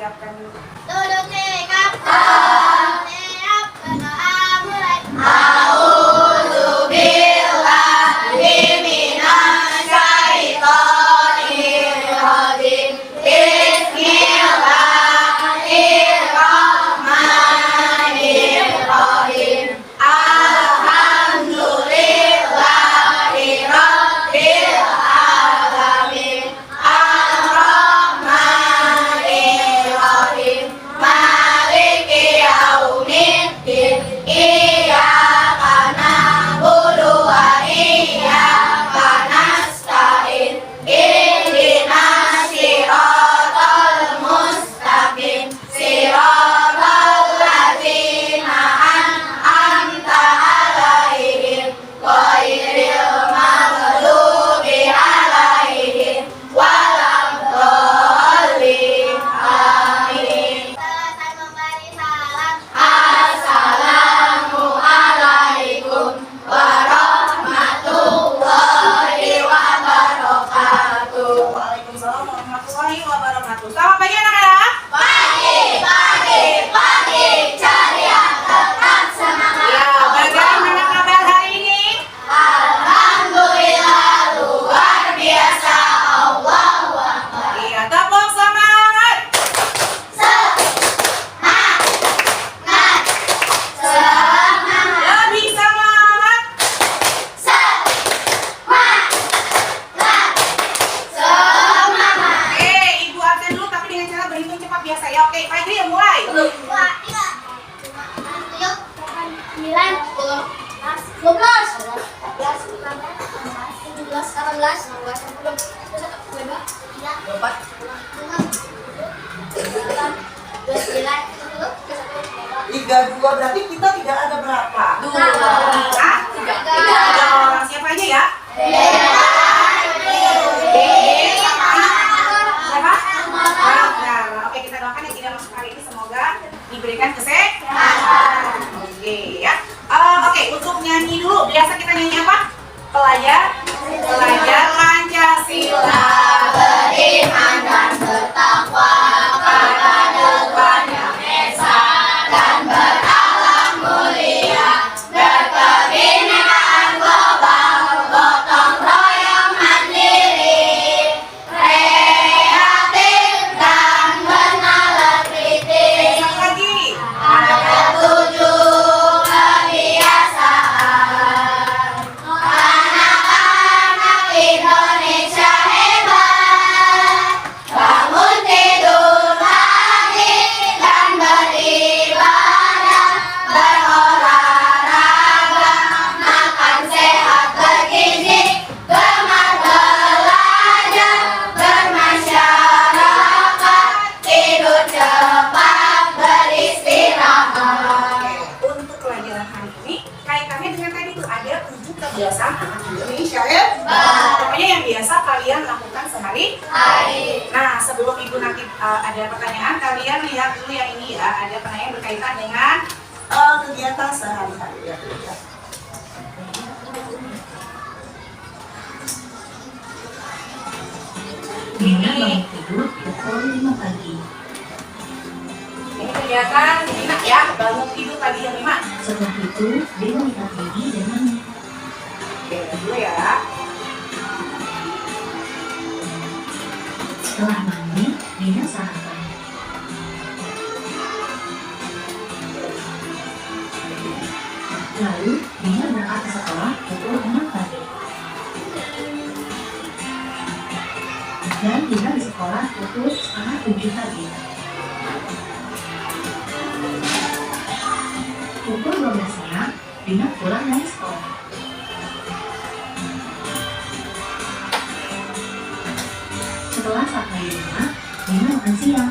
siapkan dulu. Duduk tegak. Siap, berdoa mulai. Selamat pagi anak-anak. Pagi, ceria, tetap semangat. Ya, bagaimana kabar hari ini? Alhamdulillah, luar biasa. Allahu Akbar. Iya, tepuk semangat. Semangat. Lebih semangat. Semangat. Oke, Ibu absen dulu tapi dengan cara berhitung cepat biasa ya. Oke, Fajri yang mulai. 2, 3, 7, 8, 9, 10, 12, 13, 14, 15, 16, 17, 18, 19, 32 berarti kita tidak ada berapa? Tiga orang. Siapa aja ya? Siapa? Oke, kita doakan yang tidak masuk hari ini semoga diberikan kesehatan. Oke ya. Oke, untuk nyanyi dulu. Biasa kita nyanyi apa? Pelajar Pancasila. beriman dan bertakwa pada Tuhan Yang Esa dan berakhlak mulia, berkebinekaan global, gotong royong mandiri, kreatif dan bernalar kritis. Satu lagi. Ada 7 kebiasaan anak-anak Indonesia hebat. Bangun tidur pagi dan beribadah, berolahraga, makan sehat bergizi, gemar belajar, bermasyarakat, tidur cepat, beristirahat. Untuk pelajaran hari ini kaitannya dengan tadi tuh ada 7 kebiasaan anak Indonesia ya. Pokoknya yang biasa kalian lakukan sehari-hari. Nah, sebelum Ibu nanti ada pertanyaan, kalian lihat dulu yang ini ya. Ada pertanyaan berkaitan dengan Kegiatan sehari-hari ya. Dina bangun tidur pukul 5 pagi. ini kegiatan Dina ya, bangun tidur pagi jam 5. Setelah itu, dia melihat gigi dan mandi. Oke, dulu ya. Setelah mandi, Dina sarapan. Lalu, Dina berangkat ke sekolah pukul 6 pagi. Dan Dina di sekolah pukul setengah 7 pagi. Pukul 12 siang, Dina pulang dari sekolah. Setelah sampai di rumah, Dina makan siang.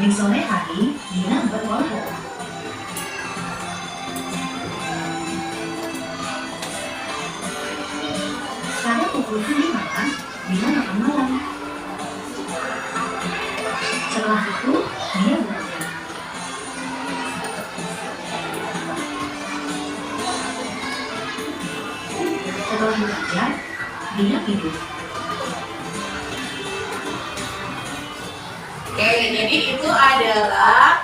Di sore hari, Dina berolahraga. Pada pukul 7 malam, Dina makan malam. Setelah itu, dia belajar. Setelah belajar, Dina tidur. Oke, jadi itu adalah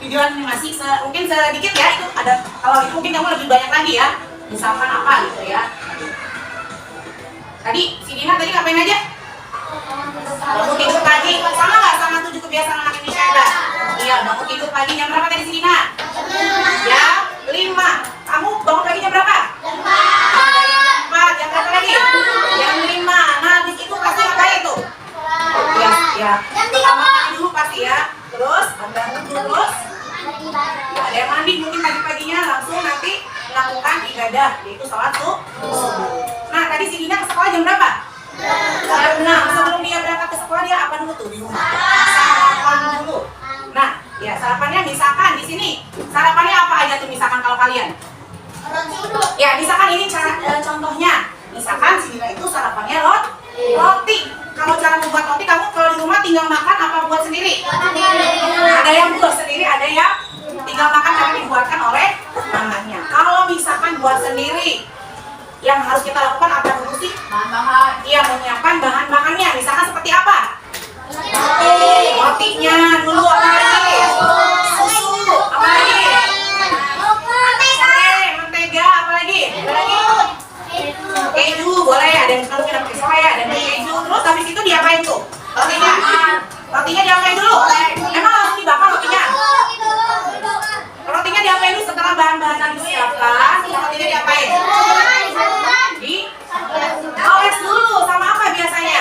video animasi mungkin sedikit ya, itu ada, kalau itu mungkin kamu lebih banyak lagi ya, misalkan apa gitu ya. Tadi si Dina tadi ngapain aja? Bangun tidur pagi, sama nggak sama 7 kebiasaan anak Indonesia hebat? Iya, bangun tidur pagi jam berapa tadi si Dina? Jam 5. Kamu bangun pagi jam berapa? Nah, dari jam 4, jam berapa lagi? Jam 5. Nah, habis itu pasti ngapain tuh? Ya, pertama mandi dulu pasti ya. Terus bangun terus. Ya, ada yang mandi mungkin pagi-paginya langsung nanti melakukan ibadah, yaitu sholat subuh. Nah, tadi si Dina ke sekolah jam berapa? Jam 6. Sebelum dia berangkat ke sekolah dia apa dulu tuh di rumah? Sarapan dulu. Nah, ya sarapannya misalkan di sini. Sarapannya apa aja tuh misalkan kalau kalian? Ya, misalkan ini contohnya. Misalkan si Dina itu sarapannya roti. Kalau cara membuat roti, kamu kalau di rumah tinggal makan apa buat sendiri? Ada yang buat sendiri, ada yang tinggal makan karena dibuatkan oleh mamanya. Kalau misalkan buat sendiri, yang harus kita lakukan apa dulu sih? Bahan-bahan. Iya, menyiapkan bahan-bahannya. Misalkan seperti apa? Rotinya dulu, apa lagi? Susu, apa lagi? Mentega, apa lagi? Keju, boleh. Ada yang mungkin pakai soya, ada yang pakai keju. Terus habis itu diapain tuh? Rotinya diapain dulu? Emang langsung dibakar rotinya? Rotinya diapain dulu setelah bahan-bahan disiapkan? Rotinya diapain? Oles dulu, sama apa biasanya?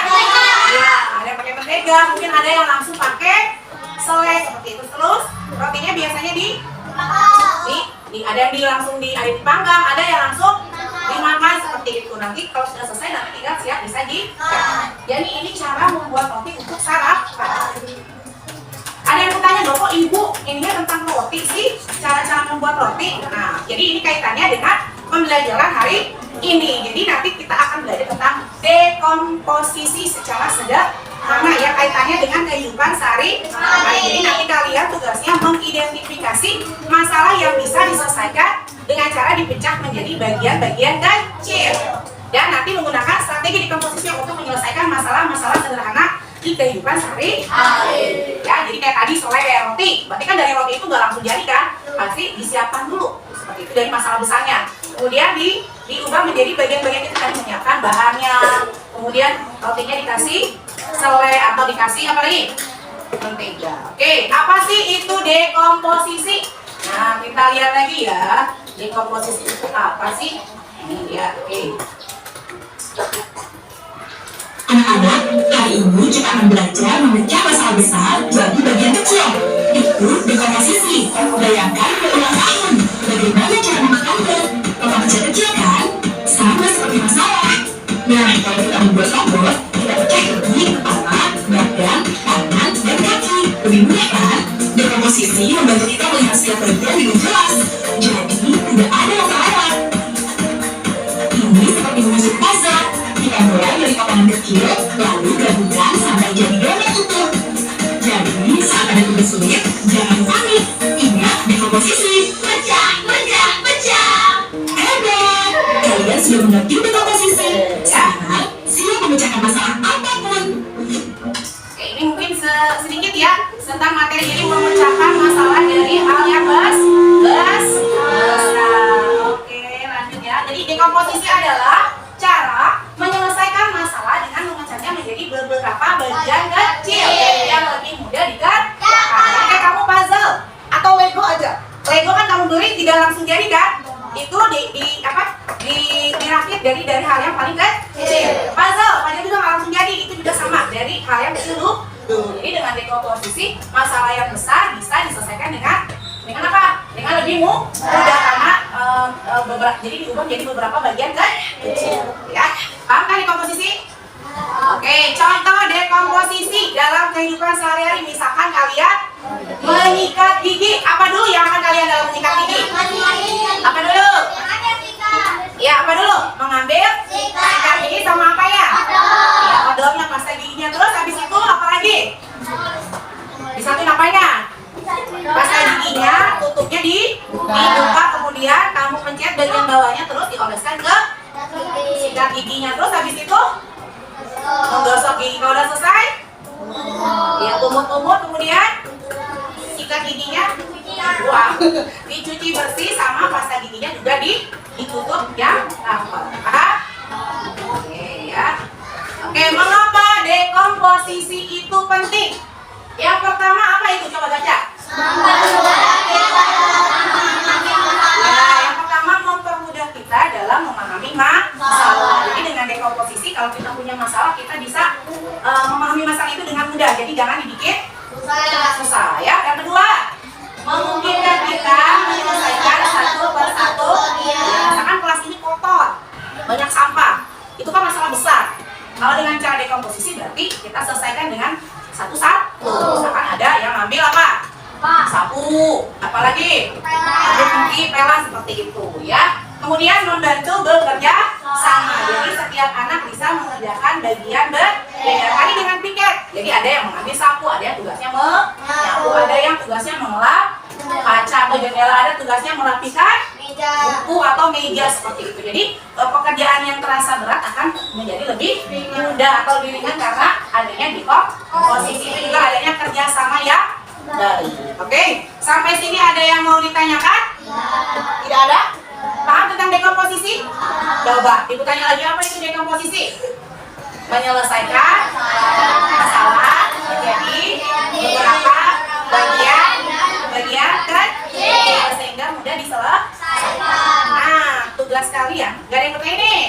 Ya, ada yang pakai mentega, mungkin ada yang langsung pakai selai seperti itu. Terus rotinya biasanya ada yang langsung dipanggang, ada yang langsung dimakan seperti itu. Nanti kalau sudah selesai nanti tinggal siap disaji. Jadi ini cara membuat roti untuk sarapan. Ada yang bertanya, loh kok ibu ininya tentang roti sih, cara-cara membuat roti. Nah, jadi ini kaitannya dengan pembelajaran hari ini. Jadi nanti kita akan belajar tentang dekomposisi secara sederhana ya, kaitannya dengan kehidupan sehari-hari. Jadi nanti kalian tugasnya mengidentifikasi masalah yang bisa diselesaikan dengan cara dipecah menjadi bagian-bagian kecil. Dan nanti menggunakan strategi dekomposisi untuk menyelesaikan masalah-masalah sederhana di kehidupan sehari-hari. Ya, jadi kayak tadi selai kayak roti, berarti kan dari roti itu nggak langsung jadi kan, pasti disiapkan dulu seperti itu dari masalah besarnya. Kemudian diubah menjadi bagian-bagian itu tadi, menyiapkan bahannya, kemudian rotinya dikasih selai atau dikasih apa lagi? Mentega. Oke, apa sih itu dekomposisi? Nah, kita lihat lagi ya, dekomposisi itu apa sih? Ini dia. Oke. Anak-anak, hari ini kita akan belajar memecah masalah besar jadi bagian kecil. Itu dekomposisi. Bayangkan berulang tahun. Bagaimana cara memakannya? Memang kecil-kecil kan? Sama seperti masalah. Nah, kalau kita membuat robot, kita pecah jadi kepala, badan, tangan, dan kaki. Lebih mudah kan? Dekomposisi membantu kita melihat setiap bagian dengan jelas. Jadi, tidak ada yang terlewat. Ini seperti menyusun puzzle. Kita mulai dari potongan kecil, lalu gabungkan sampai jadi donat utuh. Jadi, saat ada tugas sulit, jangan panik. Ingat dekomposisi. Pecah, pecah, pecah. Hebat! Kalian sudah mengerti dekomposisi. Sekarang, siap memecahkan masalah apapun. Oke, ini mungkin sedikit ya tentang materi, jadi memecahkan masalah dari hal yang besar. Oke, lanjut ya. Jadi dekomposisi adalah cara menyelesaikan masalah dengan memecahnya menjadi beberapa bagian kecil yang lebih mudah dikerjakan. Kayak kamu puzzle atau Lego aja. Lego kan kamu beli tidak langsung jadi kan? Itu dirakit dari hal yang paling kecil. Puzzle juga nggak langsung jadi, itu juga sama dari hal yang kecil dulu. Jadi dengan dekomposisi masalah yang besar bisa diselesaikan dengan apa? Dengan lebih mudah karena jadi diubah menjadi beberapa bagian kecil. Ya, paham kan dekomposisi? Oke, contoh dekomposisi dalam kehidupan sehari-hari. Misalkan kalian menyikat gigi, apa dulu yang akan kalian dalam menyikat gigi? Apa dulu? Ya, apa dulu? Mengambil sikat gigi sama apa ya? Ya, odolnya, pasta giginya. Terus habis itu apa lagi? Disatuin apanya? Pasta giginya, tutupnya dibuka, kemudian kamu pencet bagian bawahnya, terus dioleskan ke sikat giginya. Terus habis itu menggosok gigi. Kalau udah selesai, ya tumut-tumut, kemudian lupa. Dicuci bersih sama pasta giginya juga ditutup yang rapat. Paham? Oke ya. Oke, mengapa dekomposisi itu penting? Yang pertama apa itu? Coba baca. Yang pertama mempermudah kita dalam memahami masalah. Jadi dengan dekomposisi kalau kita punya masalah kita bisa memahami masalah itu dengan mudah. Jadi jangan dibikin susah ya. Yang kedua, memungkinkan kita menyelesaikan satu persatu. Misalkan kelas ini kotor, banyak sampah, itu kan masalah besar. Kalau dengan cara dekomposisi berarti kita selesaikan dengan satu-satu. Misalkan ada yang ambil apa? Sapu, apalagi kunci, pelan seperti itu ya. Kemudian membantu bekerja sama. Jadi setiap anak bisa mengerjakan bagian berbeda. Tadi dengan piket. Jadi ada yang mengambil sapu, ada yang tugasnya menyapu, ada yang tugasnya mengelap kaca atau jendela, ada tugasnya merapikan buku atau meja seperti itu. Jadi pekerjaan yang terasa berat akan menjadi lebih mudah atau lebih ringan karena adanya dekomposisi. Itu juga adanya kerjasama yang baik. Oke, sampai sini ada yang mau ditanyakan? Tidak ada? Paham tentang dekomposisi? Coba, ibu tanya lagi, apa itu dekomposisi? Menyelesaikan masalah menjadi beberapa bagian kecil sehingga mudah diselesaikan. Nah, tugas kalian, gak ada yang bertanya nih?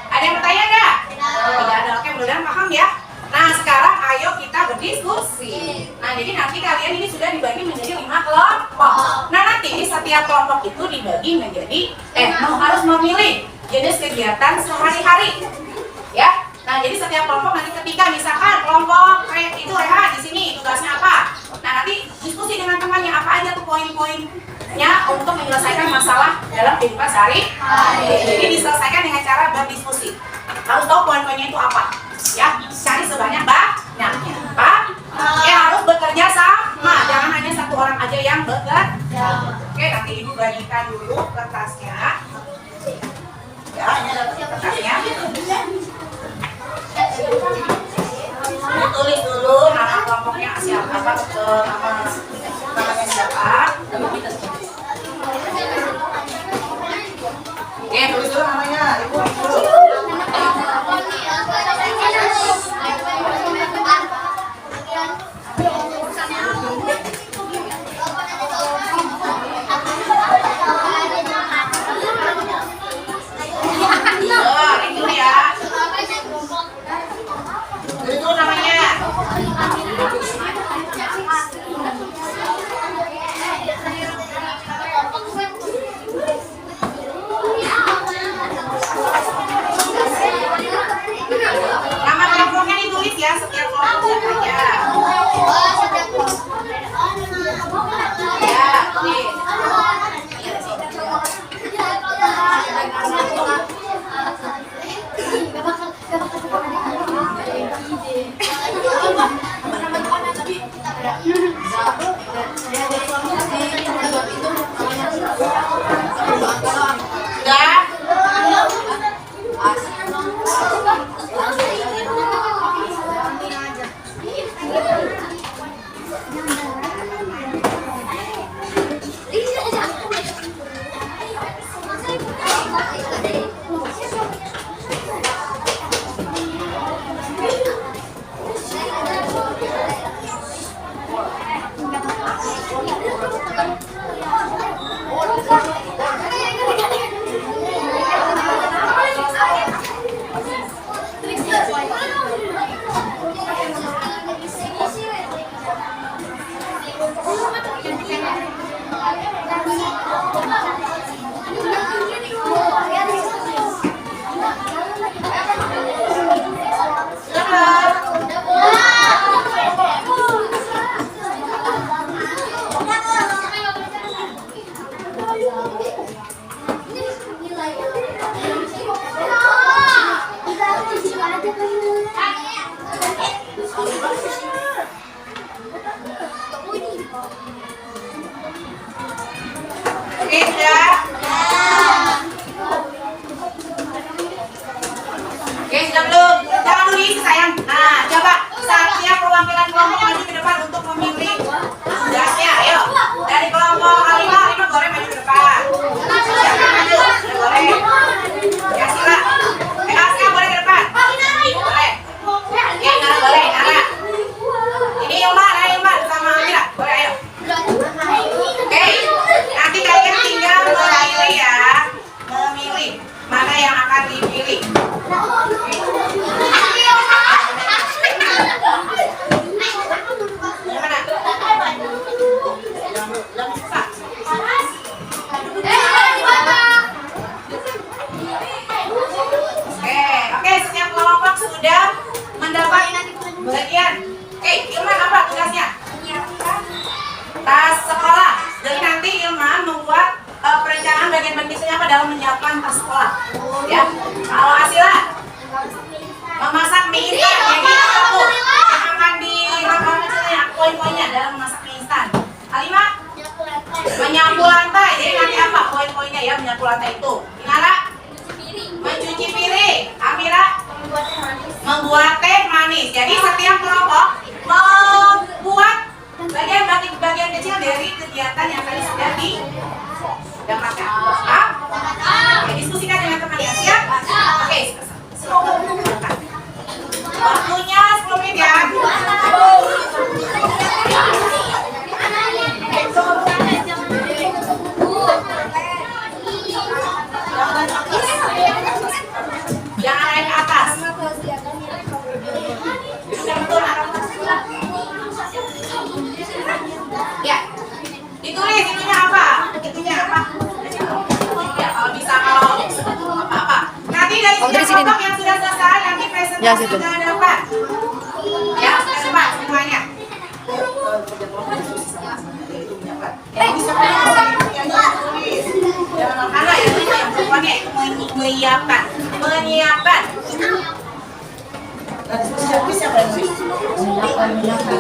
Ada yang bertanya nggak? Tidak ada. Oke, mudah-mudahan paham ya. Nah, sekarang ayo kita berdiskusi. Nah, jadi nanti kalian ini sudah dibagi menjadi 5 kelompok. Nah, nanti setiap kelompok itu dibagi menjadi harus memilih jenis kegiatan sehari-hari. Ya. Nah, jadi setiap kelompok nanti ketika misalkan kelompok itu Reha di sini tugasnya apa? Nah, nanti diskusi dengan temannya apa aja tuh poin-poinnya untuk menyelesaikan masalah dalam kehidupan sehari-hari. Jadi diselesaikan dengan cara berdiskusi. Harus tahu poin-poinnya itu apa. Ya, cari sebanyak-banyaknya. Pak, harus bekerja sama. Jangan hanya satu orang aja yang bekerja. Oke, nanti ibu bagikan dulu kertasnya. Ya, ini ada kertasnya. Tulis dulu nama kelompoknya siapa, namanya siapa. Oke, tulis dulu namanya. Ibu dulu. Itu namanya. kalkulata itu? Inara? Mencuci piring. Amira? Membuat teh manis. Jadi setiap kelompok membuat bagian kecil dari kegiatan yang tadi sudah didapatkan. Oke, diskusikan dengan teman ya. Siap? Oke. Waktunya 10 menit ya. Jangan naik ke atas. Sudah betul, anak. Ya, ditulis itunya apa? Itunya apa? Ya, kalau bisa kalau apa-apa. Nanti dari kelompok yang sudah selesai nanti presentasi ke depan. Ya, ke depan semuanya. Jangan mana ya, yang perempuannya itu menyiapkan. Siapa yang nulis? Cara menyiapkan.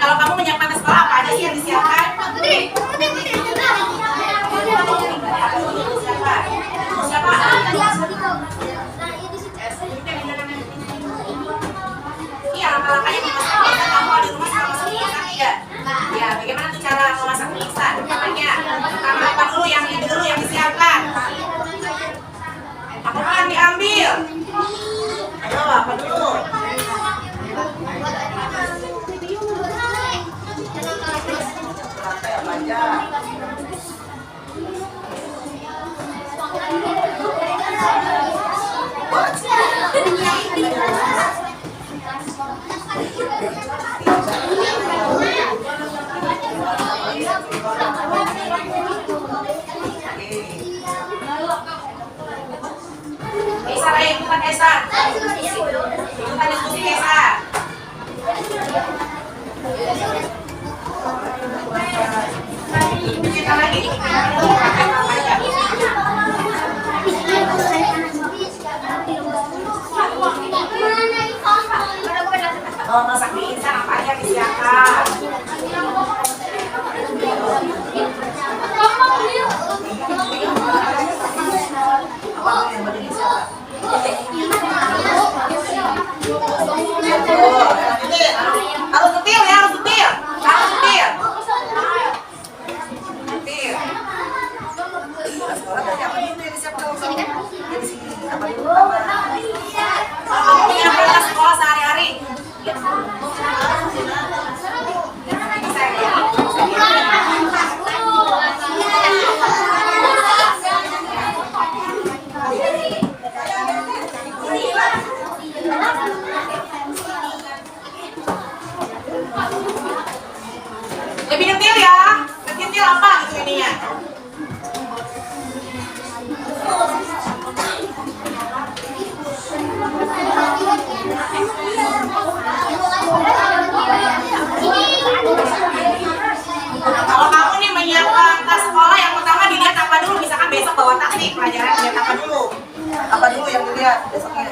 Kalau kamu menyiapkan ke sekolah apa aja sih yang disiapkan? Siapa? Iya, langkah-langkahnya memasak mie instan. Kamu di rumah suka masak mie instan tidak? Ya, bagaimana tuh cara memasak mie instan? Namanya, pertama apa dulu yang disiapkan? Apa dulu yang diambil? Ayo, apa dulu? Esa, ayo bukan Esa. Bukan diskusi Esa. Kita lagi. Kalau masak mie instan apa aja disiapkan? Harus detail ya, harus detail. Kamu punya prioritas sekolah sehari-hari? Lebih detail ya, lebih detail apa gitu ininya? Kalau kamu nih menyiapkan tas sekolah, yang pertama dilihat apa dulu? Misalkan besok bawa tas nih, pelajaran dilihat apa dulu? Apa dulu yang dilihat besoknya?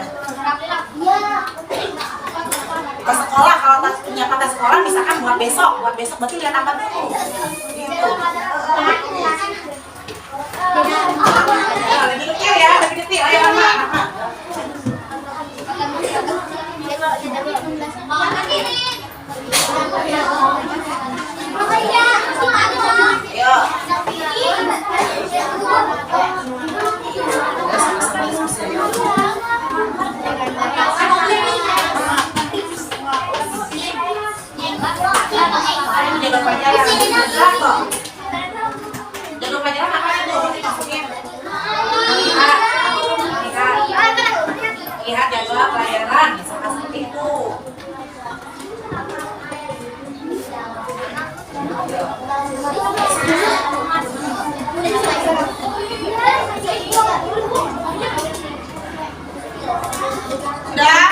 Ke sekolah, kalau menyiapkan tas sekolah misalkan buat besok berarti lihat apa dulu? Gitu. Nah, lebih detail ya, lebih detail. Ayo, Mama. Ayo. Jaga pelajaran. Jaga pelajaran apa itu? Maksudnya? Lihat jadwal pelajaran, misalkan seperti itu. Sudah?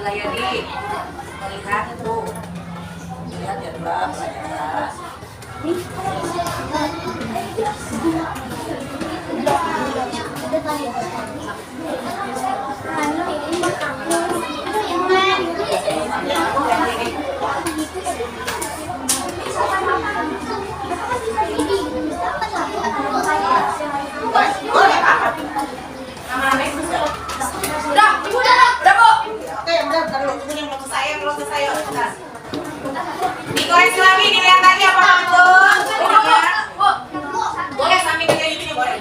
Dilayani. Melihat itu. Lihat ya Mbak, pelajaran. Boleh Pak? Nama-nama itu udah, Bu. Oke, udah dulu. Ini yang belum selesai, yuk, sebentar. Dikoreksi lagi, dilihat lagi apa betul. Boleh sambil kerja di sini, boleh.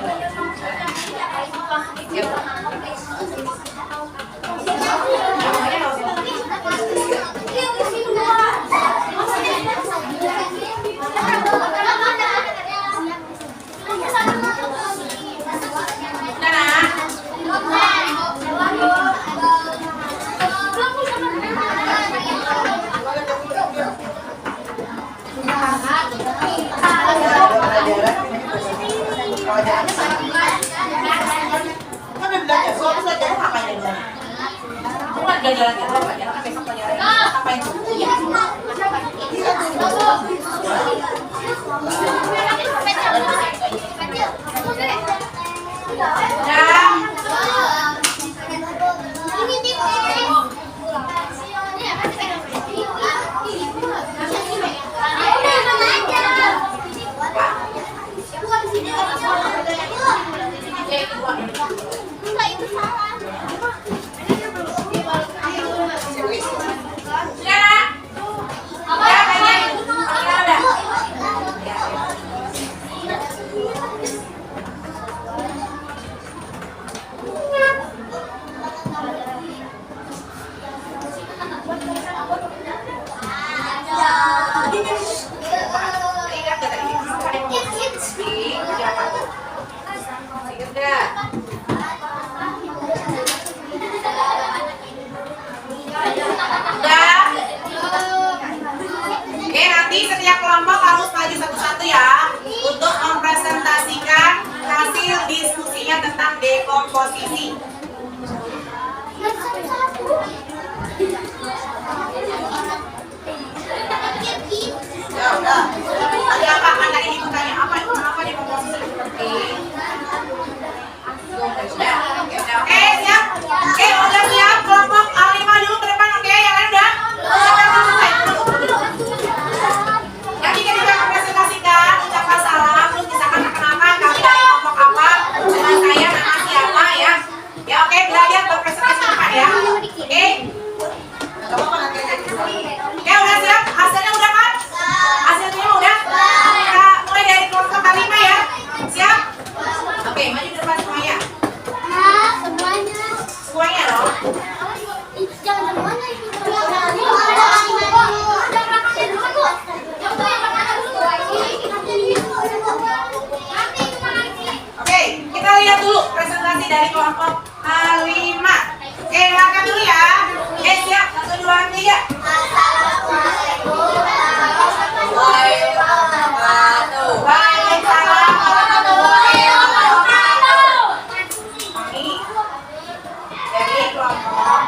Jalan kita pelajaran kan besok pelajaran apa yang nanti setiap kelompok harus maju satu-satu ya untuk mempresentasikan hasil diskusinya tentang dekomposisi. Ya udah. Ada apa kan tadi ibu tanya apa kenapa dekomposisi itu penting? Oke, siap. Oke, udah siap kelompok A5 dulu ke depan, oke? Yang lain udah? Yang kita juga mempresentasikan ucapan salam, terus misalkan perkenalkan kami dari kelompok apa, dengan saya nama siapa ya. Ya oke, belajar berpresentasi depan ya. Oke? Oke, udah siap? Hasilnya udah kan? Hasilnya udah? Kita mulai dari kelompok A5 ya. Siap? Oke, maju ke depan semuanya. Semuanya loh. Oke, kita lihat dulu presentasi dari kelompok A5. Oke, dengarkan dulu ya. Oke, siap. 1, 2, 3. Waalaikumsalam warahmatullahi wabarakatuh. Ini dari kelompok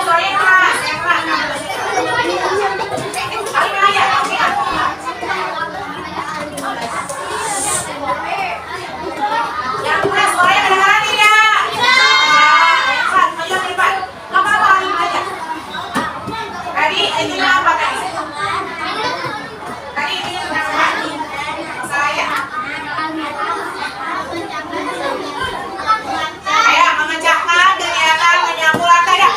soalnya kelas, yang kelas. Ayo aja, oke. Yang kelas soalnya kedengaran tidak? Yang kelas, maju ke depan. Nggak apa-apa, ayo aja. Tadi ini apa tadi? Tadi ini apa? Saya. Ayo, mengencangkan kegiatan menyambung lantai ya.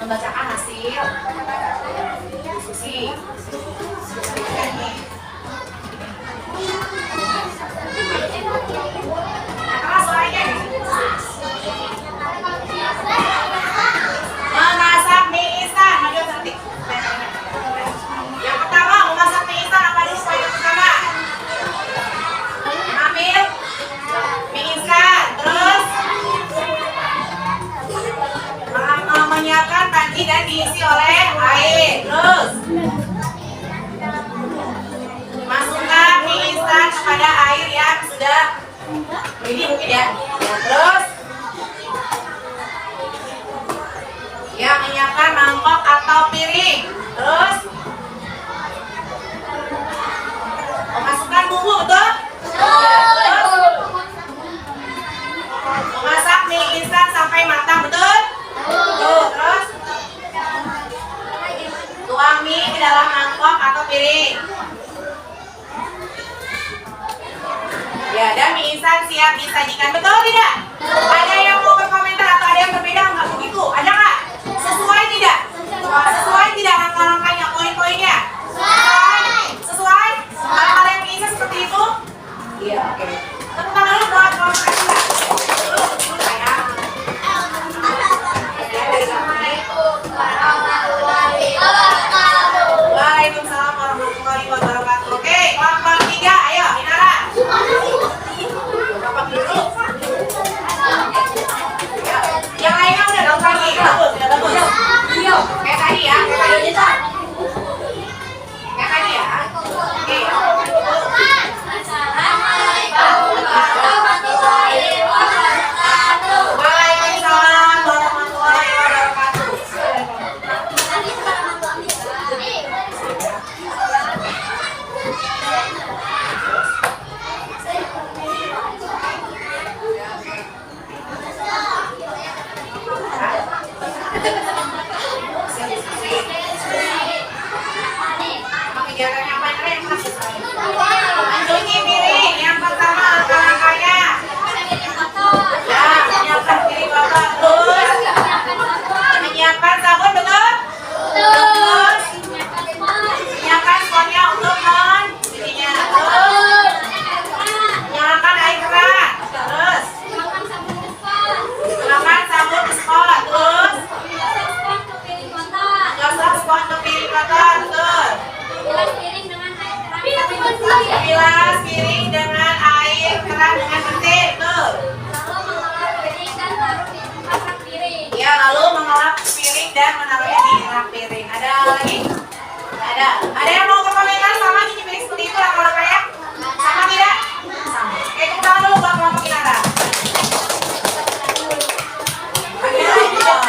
membacakan hasil diskusi. Nah, keras suaranya. Memasak mie instan. Maju cantik. Yang pertama, memasak mie instan apa dulu poin yang pertama? Ambil mie instan, terus menyiapkan panci dan diisi oleh air, terus masukkan mie instan kepada air yang sudah mendidih mungkin ya. Terus yang menyiapkan mangkok atau piring, terus memasukkan bumbu, betul? Terus memasak mie instan sampai matang, betul? Terus tuang mie ke dalam mangkok atau piring. Ya, dan mie instan siap disajikan, betul tidak? Ada yang mau berkomentar atau ada yang berbeda nggak begitu? Ada nggak? Sesuai tidak? Sesuai tidak langkah-langkahnya, poin-poinnya? Sesuai? Hal-hal yang bisa seperti itu? Iya, oke. Tepuk tangan dulu buat kawan-kawan kita. Dulu sayang. Waalaikumsalam warahmatullahi wabarakatuh. Oke, kelompok 3, ayo Inara. Kelompok dulu. Yang lainnya udah dong lagi. Bagus, sudah bagus. Kayak tadi ya, kayak tadi ya. Oke. Waalaikumsalam warahmatullahi wabarakatuh. Kegiatannya apa yang masih saya? Mencuci piring yang pertama langkah-langkahnya. Ya, menyiapkan piring kotor, terus menyiapkan sabun, betul? Terus menyiapkan sponnya untuk mencucinya. Terus menyalakan air keran. Terus gunakan sabun spon. Terus menggosok spon ke piring kotor, betul? Bilas piring dengan air keran dengan bersih, betul? Ya, lalu mengelap piring dan menaruhnya di rak piring. Ada lagi? Ada yang mau berkomentar sama cuci piring seperti itu langkah-langkahnya? Sama tidak? Sama. Oke, tepuk tangan dulu buat kelompok Inara. Ada lagi dong.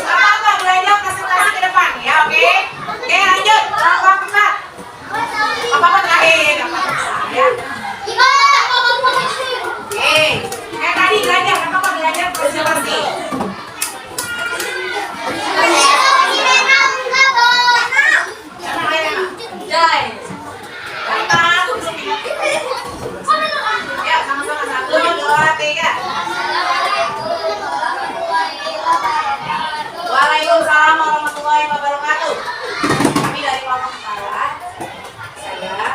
Apa belajar presentasi ke depan ya, oke? Oke, lanjut. Kelompok 4. Apa terakhir? Ya. Oke, kayak tadi belajar, apa belajar presentasi? Jai. Datang. Ya, sama-sama. 1, 2, 3. Waalaikumsalam warahmatullahi wabarakatuh. Kami dari kelompok 4. Saya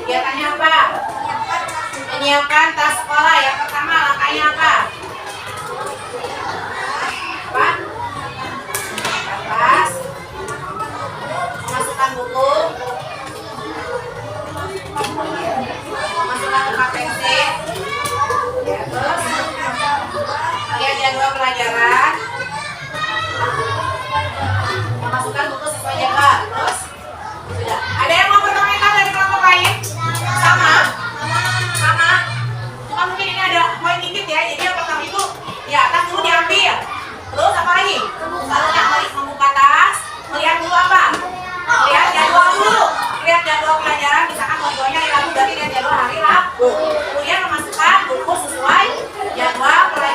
kegiatannya apa? Menyiapkan tas sekolah. Yang pertama langkahnya apa? Apa? Tas. Memasukkan buku. Memasukkan buku pensil. Ya, terus lihat jadwal pelajaran. Memasukkan buku sesuai jadwal. Terus sudah. Ada yang mau berkomentar dari kelompok lain? Sama? Cuma mungkin ini ada poin dikit ya. Jadi yang pertama itu ya tas dulu diambil. Terus apa lagi? Lalu yang membuka tas, melihat dulu apa? Lihat jadwal dulu. Lihat jadwal pelajaran. Misalkan jadwalnya hari Rabu, berarti lihat jadwal hari Rabu. Kemudian memasukkan buku sesuai jadwal pelajaran.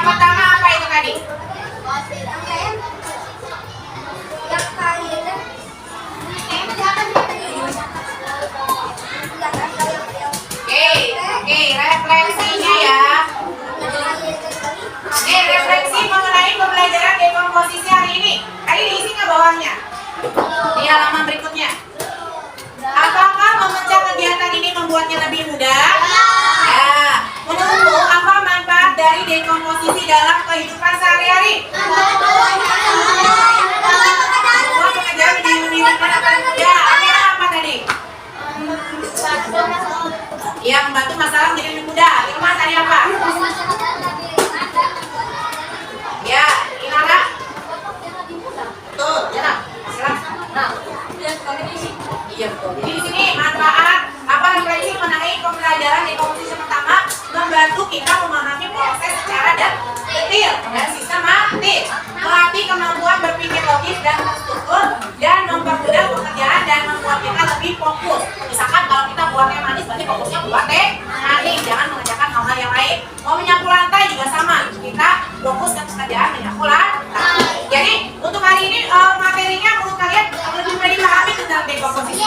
Yang pertama apa itu tadi? Oke, refleksinya ya. Oke, refleksi mengenai pembelajaran dekomposisi hari ini. Tadi diisi nggak bawahnya? Di halaman berikutnya. Apakah memecah kegiatan ini membuatnya lebih mudah? Ya. Menurutmu apa manfaat dari dekomposisi dalam kehidupan sehari-hari? Membuat pekerjaan menjadi lebih mudah. Artinya apa tadi? Ya, membantu masalah menjadi lebih mudah. Irma tadi apa? Ya, Inara? Betul. Ya, silakan. Nah, iya betul. Jadi di sini manfaat apa refleksi mengenai pembelajaran dekomposisi pertama membantu kita memahami proses secara detail dan sistematis, melatih kemampuan berpikir logis dan terstruktur, dan mempermudah pekerjaan dan membuat kita lebih fokus. Misalkan kalau kita buat teh manis, berarti fokusnya buat teh manis, jangan mengerjakan hal-hal yang lain. Mau menyapu lantai juga sama, kita fokus ke pekerjaan menyapu lantai. Jadi untuk hari ini materinya menurut kalian lebih mudah dipahami tentang dekomposisi.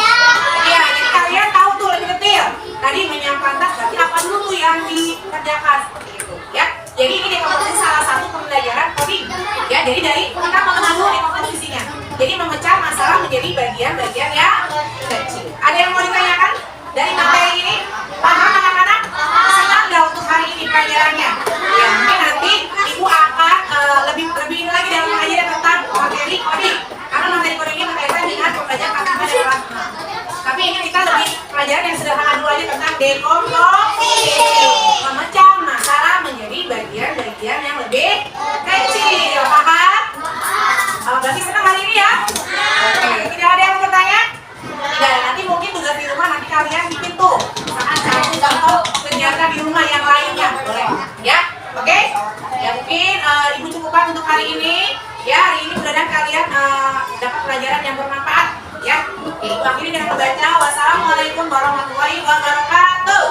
Iya, jadi kalian tahu tuh lebih detail. Tadi menyapu lantai berarti apa dulu tuh yang dikerjakan seperti itu, ya. Jadi ini dekomposisi salah satu pembelajaran coding. Ya, jadi dari kita mengenal dulu dekomposisinya. Jadi memecah masalah menjadi bagian-bagian yang kecil. Ada yang mau ditanyakan dari materi ini? Paham anak-anak? Senang nggak untuk hari ini pelajarannya? Ya, mungkin nanti ibu akan lebih ini lagi dalam pengajaran tentang materi coding. Karena materi coding ini berkaitan dengan pembelajaran kata-kata dan kelas. Tapi ini kita lebih pelajaran yang sederhana dulu aja tentang dekomposisi. Memecah masalah menjadi bagian-bagian yang lebih kecil. Paham? Berarti senang hari ini ya? Oke, tidak ada yang mau bertanya? Tidak, nanti mungkin tugas di rumah nanti kalian bikin tuh. Misalkan contoh kegiatan di rumah yang lainnya, boleh? Ya, oke? Ya mungkin ibu cukupkan untuk hari ini. Ya, hari ini mudah-mudahan kalian dapat pelajaran yang bermanfaat. Ya, oke. Ibu akhiri dengan membaca wassalamualaikum warahmatullahi wabarakatuh.